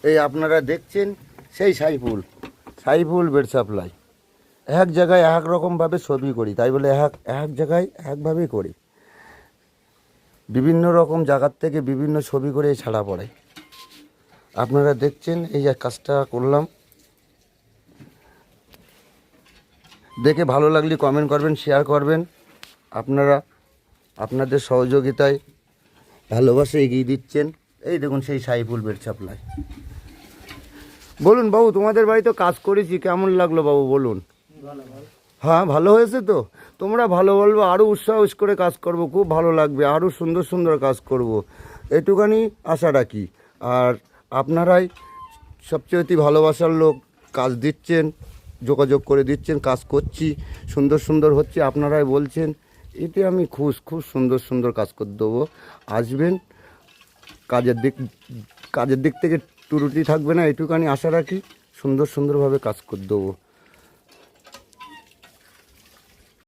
এই আপনারা দেখছেন সেই সাইফুল বেড সাপ্লাই। এক জায়গায় এক রকমভাবে ছবি করি, তাই বলে এক জায়গায় একভাবেই করি। বিভিন্ন রকম জায়গার থেকে বিভিন্ন ছবি করে ছাড়া পড়ে। আপনারা দেখছেন এই যে কাজটা করলাম। দেখে ভালো লাগলে কমেন্ট করবেন, শেয়ার করবেন। আপনারা আপনাদের সহযোগিতায় ভালোবাসা এগিয়ে দিচ্ছেন। এই দেখুন সেই সাইফুল বেড সাপ্লাই। বলুন বাবু, তোমাদের বাড়িতে কাজ করেছি, কেমন লাগলো বাবু বলুন? হ্যাঁ, ভালো হয়েছে তো? তোমরা ভালো বলবো, আরও উৎসাহ করে কাজ করব, খুব ভালো লাগবে, আরও সুন্দর সুন্দর কাজ করব, এটুখানি আশা রাখি। আর আপনারাই সবচেয়ে ভালোবাসার লোক, কাজ দিচ্ছেন, যোগাযোগ করে দিচ্ছেন, কাজ করছি, সুন্দর সুন্দর হচ্ছে, আপনারাই বলছেন, এতে আমি খুব সুন্দর সুন্দর কাজ করে দেবো। আসবেন, কাজের দিক থেকে ত্রুটি থাকবে না, এটুখানি আশা রাখি। সুন্দরভাবে কাজ করে দেবো।